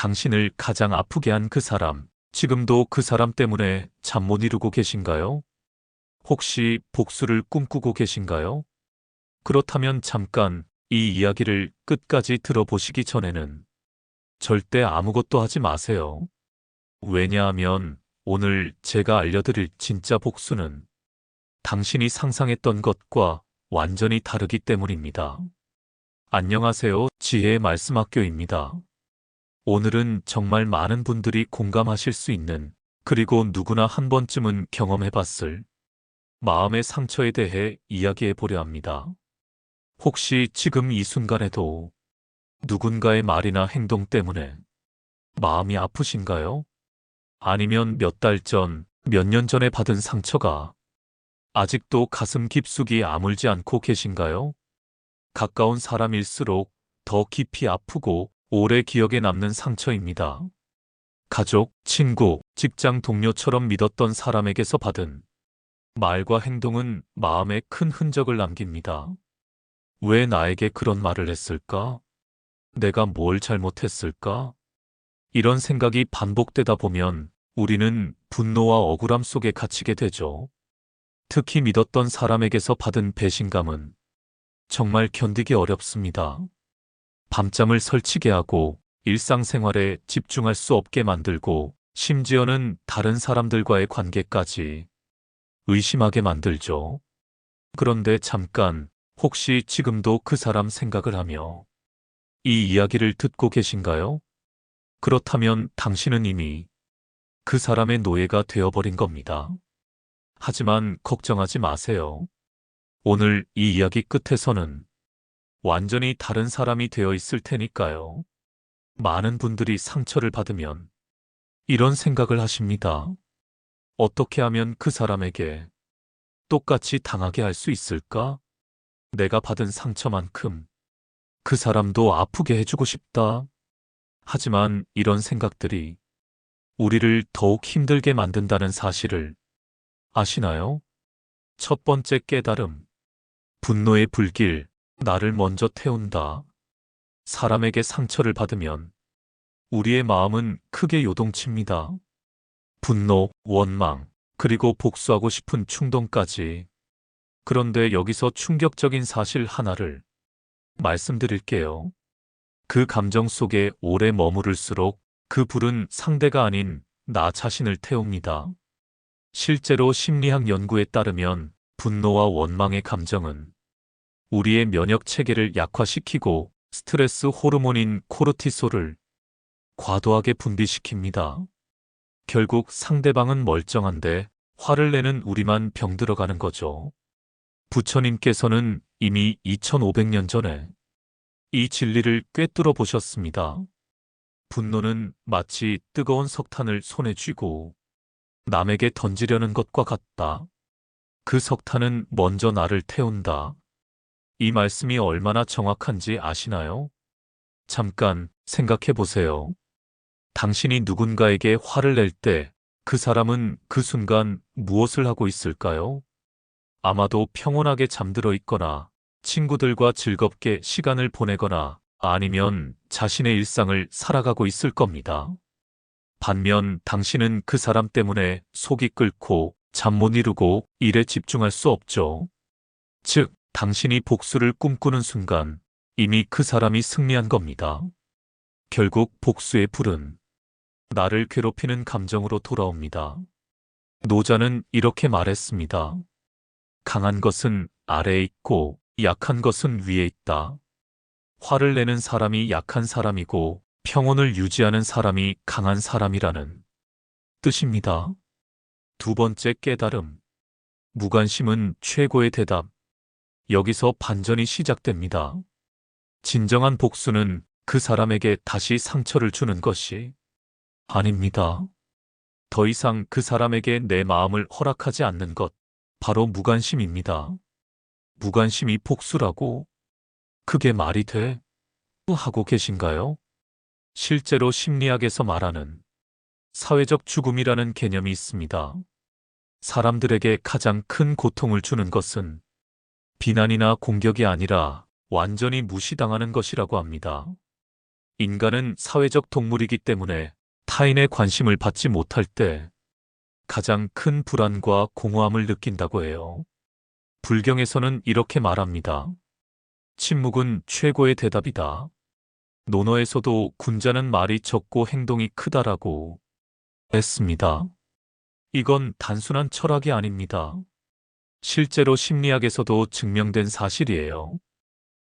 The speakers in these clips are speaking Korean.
당신을 가장 아프게 한 그 사람, 지금도 그 사람 때문에 잠 못 이루고 계신가요? 혹시 복수를 꿈꾸고 계신가요? 그렇다면 잠깐 이 이야기를 끝까지 들어보시기 전에는 절대 아무것도 하지 마세요. 왜냐하면 오늘 제가 알려드릴 진짜 복수는 당신이 상상했던 것과 완전히 다르기 때문입니다. 안녕하세요. 지혜의 말씀학교입니다. 오늘은 정말 많은 분들이 공감하실 수 있는, 그리고 누구나 한 번쯤은 경험해봤을 마음의 상처에 대해 이야기해 보려 합니다. 혹시 지금 이 순간에도 누군가의 말이나 행동 때문에 마음이 아프신가요? 아니면 몇 달 전, 몇 년 전에 받은 상처가 아직도 가슴 깊숙이 아물지 않고 계신가요? 가까운 사람일수록 더 깊이 아프고 오래 기억에 남는 상처입니다. 가족, 친구, 직장 동료처럼 믿었던 사람에게서 받은 말과 행동은 마음에 큰 흔적을 남깁니다. 왜 나에게 그런 말을 했을까? 내가 뭘 잘못했을까? 이런 생각이 반복되다 보면 우리는 분노와 억울함 속에 갇히게 되죠. 특히 믿었던 사람에게서 받은 배신감은 정말 견디기 어렵습니다. 밤잠을 설치게 하고 일상생활에 집중할 수 없게 만들고 심지어는 다른 사람들과의 관계까지 의심하게 만들죠. 그런데 잠깐, 혹시 지금도 그 사람 생각을 하며 이 이야기를 듣고 계신가요? 그렇다면 당신은 이미 그 사람의 노예가 되어버린 겁니다. 하지만 걱정하지 마세요. 오늘 이 이야기 끝에서는 완전히 다른 사람이 되어 있을 테니까요. 많은 분들이 상처를 받으면 이런 생각을 하십니다. 어떻게 하면 그 사람에게 똑같이 당하게 할 수 있을까? 내가 받은 상처만큼 그 사람도 아프게 해주고 싶다. 하지만 이런 생각들이 우리를 더욱 힘들게 만든다는 사실을 아시나요? 첫 번째 깨달음. 분노의 불길, 나를 먼저 태운다. 사람에게 상처를 받으면 우리의 마음은 크게 요동칩니다. 분노, 원망, 그리고 복수하고 싶은 충동까지. 그런데 여기서 충격적인 사실 하나를 말씀드릴게요. 그 감정 속에 오래 머무를수록 그 불은 상대가 아닌 나 자신을 태웁니다. 실제로 심리학 연구에 따르면 분노와 원망의 감정은 우리의 면역 체계를 약화시키고 스트레스 호르몬인 코르티솔을 과도하게 분비시킵니다. 결국 상대방은 멀쩡한데 화를 내는 우리만 병들어가는 거죠. 부처님께서는 이미 2500년 전에 이 진리를 꿰뚫어 보셨습니다. 분노는 마치 뜨거운 석탄을 손에 쥐고 남에게 던지려는 것과 같다. 그 석탄은 먼저 나를 태운다. 이 말씀이 얼마나 정확한지 아시나요? 잠깐 생각해 보세요. 당신이 누군가에게 화를 낼 때 그 사람은 그 순간 무엇을 하고 있을까요? 아마도 평온하게 잠들어 있거나 친구들과 즐겁게 시간을 보내거나 아니면 자신의 일상을 살아가고 있을 겁니다. 반면 당신은 그 사람 때문에 속이 끓고 잠 못 이루고 일에 집중할 수 없죠. 즉, 당신이 복수를 꿈꾸는 순간 이미 그 사람이 승리한 겁니다. 결국 복수의 불은 나를 괴롭히는 감정으로 돌아옵니다. 노자는 이렇게 말했습니다. 강한 것은 아래에 있고 약한 것은 위에 있다. 화를 내는 사람이 약한 사람이고 평온을 유지하는 사람이 강한 사람이라는 뜻입니다. 두 번째 깨달음. 무관심은 최고의 대답. 여기서 반전이 시작됩니다. 진정한 복수는 그 사람에게 다시 상처를 주는 것이 아닙니다. 더 이상 그 사람에게 내 마음을 허락하지 않는 것. 바로 무관심입니다. 무관심이 복수라고? 그게 말이 돼? 하고 계신가요? 실제로 심리학에서 말하는 사회적 죽음이라는 개념이 있습니다. 사람들에게 가장 큰 고통을 주는 것은 비난이나 공격이 아니라 완전히 무시당하는 것이라고 합니다. 인간은 사회적 동물이기 때문에 타인의 관심을 받지 못할 때 가장 큰 불안과 공허함을 느낀다고 해요. 불경에서는 이렇게 말합니다. 침묵은 최고의 대답이다. 논어에서도 군자는 말이 적고 행동이 크다라고 했습니다. 이건 단순한 철학이 아닙니다. 실제로 심리학에서도 증명된 사실이에요.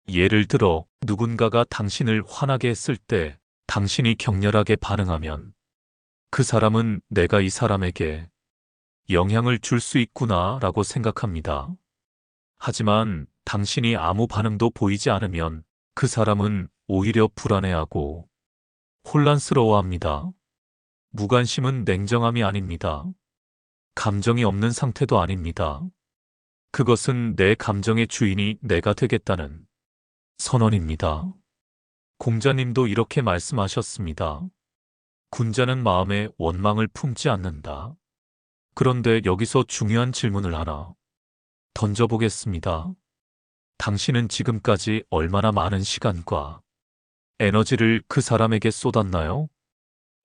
예를 들어 누군가가 당신을 화나게 했을 때 당신이 격렬하게 반응하면 그 사람은 내가 이 사람에게 영향을 줄 수 있구나 라고 생각합니다. 하지만 당신이 아무 반응도 보이지 않으면 그 사람은 오히려 불안해하고 혼란스러워합니다. 무관심은 냉정함이 아닙니다. 감정이 없는 상태도 아닙니다. 그것은 내 감정의 주인이 내가 되겠다는 선언입니다. 공자님도 이렇게 말씀하셨습니다. 군자는 마음에 원망을 품지 않는다. 그런데 여기서 중요한 질문을 하나 던져보겠습니다. 당신은 지금까지 얼마나 많은 시간과 에너지를 그 사람에게 쏟았나요?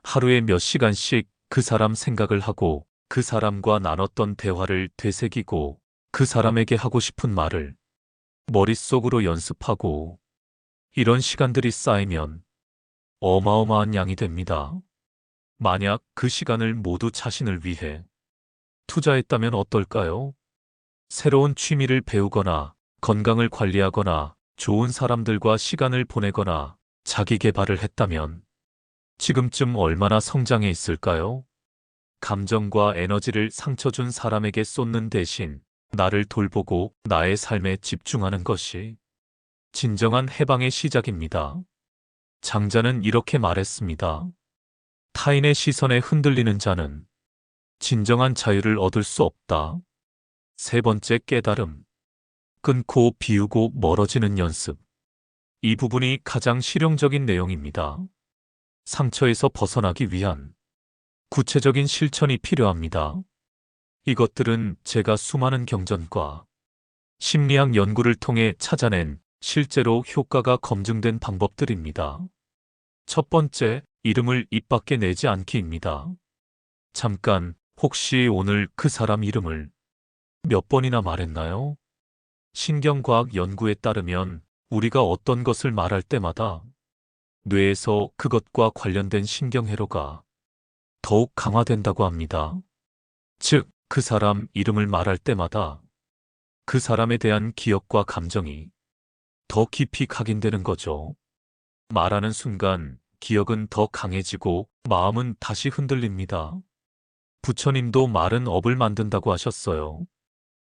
하루에 몇 시간씩 그 사람 생각을 하고 그 사람과 나눴던 대화를 되새기고 그 사람에게 하고 싶은 말을 머릿속으로 연습하고 이런 시간들이 쌓이면 어마어마한 양이 됩니다. 만약 그 시간을 모두 자신을 위해 투자했다면 어떨까요? 새로운 취미를 배우거나 건강을 관리하거나 좋은 사람들과 시간을 보내거나 자기 개발을 했다면 지금쯤 얼마나 성장해 있을까요? 감정과 에너지를 상처 준 사람에게 쏟는 대신 나를 돌보고 나의 삶에 집중하는 것이 진정한 해방의 시작입니다. 장자는 이렇게 말했습니다. 타인의 시선에 흔들리는 자는 진정한 자유를 얻을 수 없다. 세 번째 깨달음. 끊고 비우고 멀어지는 연습. 이 부분이 가장 실용적인 내용입니다. 상처에서 벗어나기 위한 구체적인 실천이 필요합니다. 이것들은 제가 수많은 경전과 심리학 연구를 통해 찾아낸 실제로 효과가 검증된 방법들입니다. 첫 번째, 이름을 입 밖에 내지 않기입니다. 잠깐, 혹시 오늘 그 사람 이름을 몇 번이나 말했나요? 신경과학 연구에 따르면 우리가 어떤 것을 말할 때마다 뇌에서 그것과 관련된 신경회로가 더욱 강화된다고 합니다. 즉, 그 사람 이름을 말할 때마다 그 사람에 대한 기억과 감정이 더 깊이 각인되는 거죠. 말하는 순간 기억은 더 강해지고 마음은 다시 흔들립니다. 부처님도 말은 업을 만든다고 하셨어요.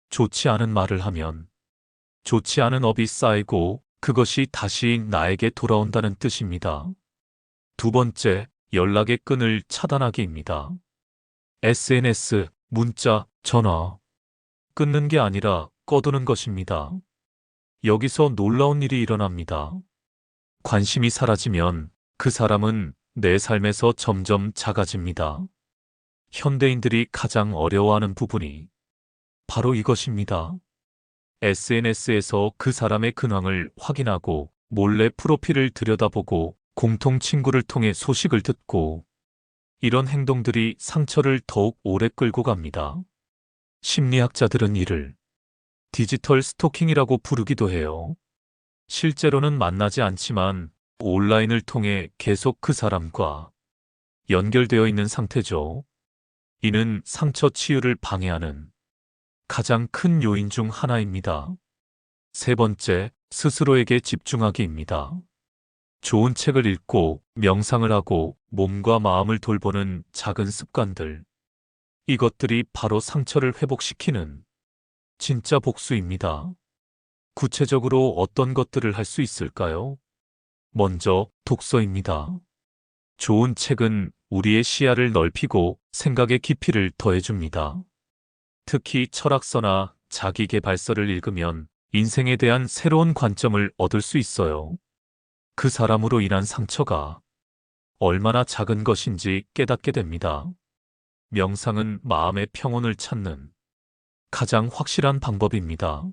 좋지 않은 말을 하면 좋지 않은 업이 쌓이고 그것이 다시 나에게 돌아온다는 뜻입니다. 두 번째, 연락의 끈을 차단하기입니다. SNS, 문자, 전화. 끊는 게 아니라 꺼두는 것입니다. 여기서 놀라운 일이 일어납니다. 관심이 사라지면 그 사람은 내 삶에서 점점 작아집니다. 현대인들이 가장 어려워하는 부분이 바로 이것입니다. SNS에서 그 사람의 근황을 확인하고 몰래 프로필을 들여다보고 공통 친구를 통해 소식을 듣고 이런 행동들이 상처를 더욱 오래 끌고 갑니다. 심리학자들은 이를 디지털 스토킹이라고 부르기도 해요. 실제로는 만나지 않지만 온라인을 통해 계속 그 사람과 연결되어 있는 상태죠. 이는 상처 치유를 방해하는 가장 큰 요인 중 하나입니다. 세 번째, 스스로에게 집중하기입니다. 좋은 책을 읽고 명상을 하고 몸과 마음을 돌보는 작은 습관들. 이것들이 바로 상처를 회복시키는 진짜 복수입니다. 구체적으로 어떤 것들을 할 수 있을까요? 먼저 독서입니다. 좋은 책은 우리의 시야를 넓히고 생각의 깊이를 더해줍니다. 특히 철학서나 자기계발서를 읽으면 인생에 대한 새로운 관점을 얻을 수 있어요. 그 사람으로 인한 상처가 얼마나 작은 것인지 깨닫게 됩니다. 명상은 마음의 평온을 찾는 가장 확실한 방법입니다.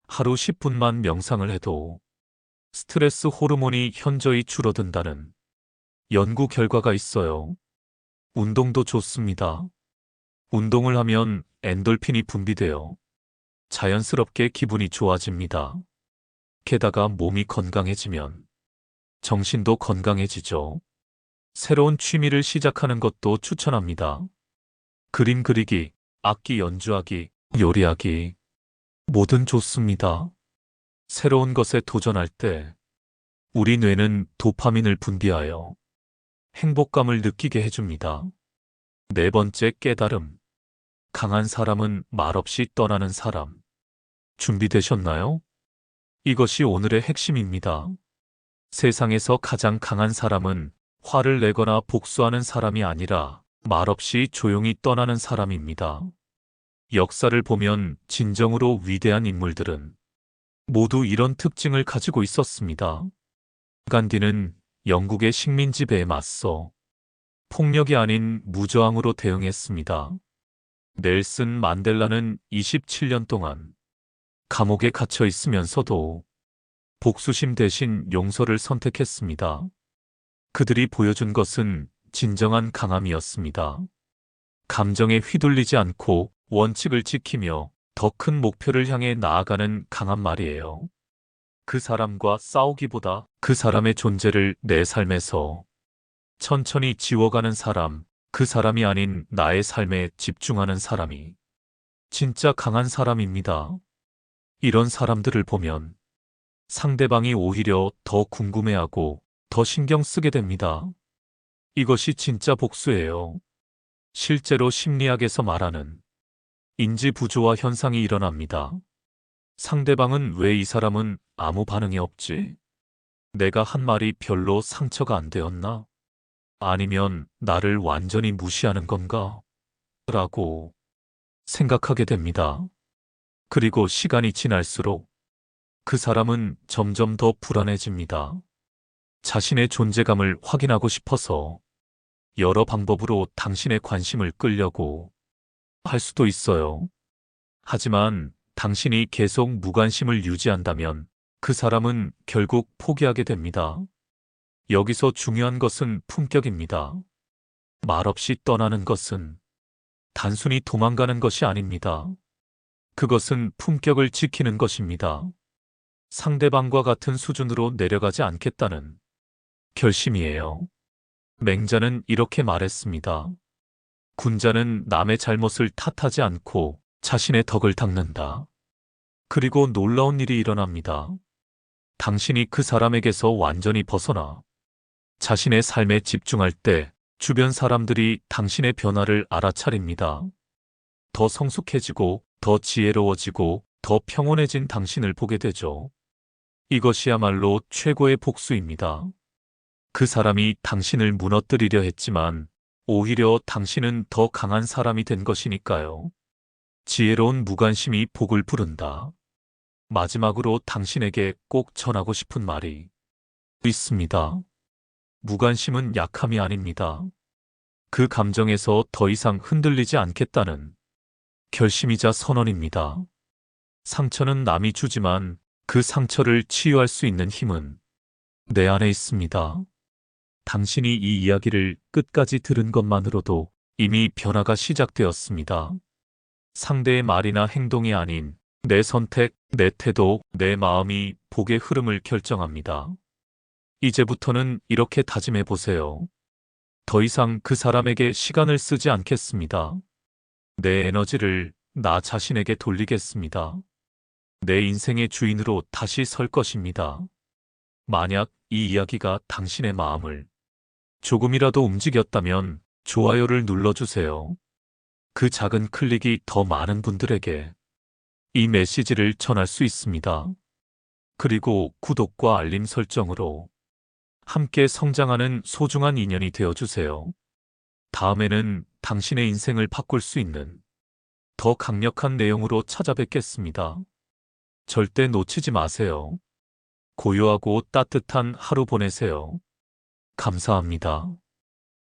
하루 10분만 명상을 해도 스트레스 호르몬이 현저히 줄어든다는 연구 결과가 있어요. 운동도 좋습니다. 운동을 하면 엔돌핀이 분비되어 자연스럽게 기분이 좋아집니다. 게다가 몸이 건강해지면 정신도 건강해지죠. 새로운 취미를 시작하는 것도 추천합니다. 그림 그리기, 악기 연주하기, 요리하기, 뭐든 좋습니다. 새로운 것에 도전할 때 우리 뇌는 도파민을 분비하여 행복감을 느끼게 해줍니다. 네 번째 깨달음. 강한 사람은 말없이 떠나는 사람. 준비되셨나요? 이것이 오늘의 핵심입니다. 세상에서 가장 강한 사람은 화를 내거나 복수하는 사람이 아니라 말없이 조용히 떠나는 사람입니다. 역사를 보면 진정으로 위대한 인물들은 모두 이런 특징을 가지고 있었습니다. 간디는 영국의 식민 지배에 맞서 폭력이 아닌 무저항으로 대응했습니다. 넬슨 만델라는 27년 동안 감옥에 갇혀 있으면서도 복수심 대신 용서를 선택했습니다. 그들이 보여준 것은 진정한 강함이었습니다. 감정에 휘둘리지 않고 원칙을 지키며 더 큰 목표를 향해 나아가는 강한 말이에요. 그 사람과 싸우기보다 그 사람의 존재를 내 삶에서 천천히 지워가는 사람, 그 사람이 아닌 나의 삶에 집중하는 사람이 진짜 강한 사람입니다. 이런 사람들을 보면 상대방이 오히려 더 궁금해하고 더 신경 쓰게 됩니다. 이것이 진짜 복수예요. 실제로 심리학에서 말하는 인지 부조화 현상이 일어납니다. 상대방은 왜 이 사람은 아무 반응이 없지? 내가 한 말이 별로 상처가 안 되었나? 아니면 나를 완전히 무시하는 건가? 라고 생각하게 됩니다. 그리고 시간이 지날수록 그 사람은 점점 더 불안해집니다. 자신의 존재감을 확인하고 싶어서 여러 방법으로 당신의 관심을 끌려고 할 수도 있어요. 하지만 당신이 계속 무관심을 유지한다면 그 사람은 결국 포기하게 됩니다. 여기서 중요한 것은 품격입니다. 말없이 떠나는 것은 단순히 도망가는 것이 아닙니다. 그것은 품격을 지키는 것입니다. 상대방과 같은 수준으로 내려가지 않겠다는 결심이에요. 맹자는 이렇게 말했습니다. 군자는 남의 잘못을 탓하지 않고 자신의 덕을 닦는다. 그리고 놀라운 일이 일어납니다. 당신이 그 사람에게서 완전히 벗어나 자신의 삶에 집중할 때 주변 사람들이 당신의 변화를 알아차립니다. 더 성숙해지고 더 지혜로워지고 더 평온해진 당신을 보게 되죠. 이것이야말로 최고의 복수입니다. 그 사람이 당신을 무너뜨리려 했지만 오히려 당신은 더 강한 사람이 된 것이니까요. 지혜로운 무관심이 복을 부른다. 마지막으로 당신에게 꼭 전하고 싶은 말이 있습니다. 무관심은 약함이 아닙니다. 그 감정에서 더 이상 흔들리지 않겠다는 결심이자 선언입니다. 상처는 남이 주지만 그 상처를 치유할 수 있는 힘은 내 안에 있습니다. 당신이 이 이야기를 끝까지 들은 것만으로도 이미 변화가 시작되었습니다. 상대의 말이나 행동이 아닌 내 선택, 내 태도, 내 마음이 복의 흐름을 결정합니다. 이제부터는 이렇게 다짐해 보세요. 더 이상 그 사람에게 시간을 쓰지 않겠습니다. 내 에너지를 나 자신에게 돌리겠습니다. 내 인생의 주인으로 다시 설 것입니다. 만약 이 이야기가 당신의 마음을 조금이라도 움직였다면 좋아요를 눌러주세요. 그 작은 클릭이 더 많은 분들에게 이 메시지를 전할 수 있습니다. 그리고 구독과 알림 설정으로 함께 성장하는 소중한 인연이 되어주세요. 다음에는 당신의 인생을 바꿀 수 있는 더 강력한 내용으로 찾아뵙겠습니다. 절대 놓치지 마세요. 고요하고 따뜻한 하루 보내세요. 감사합니다.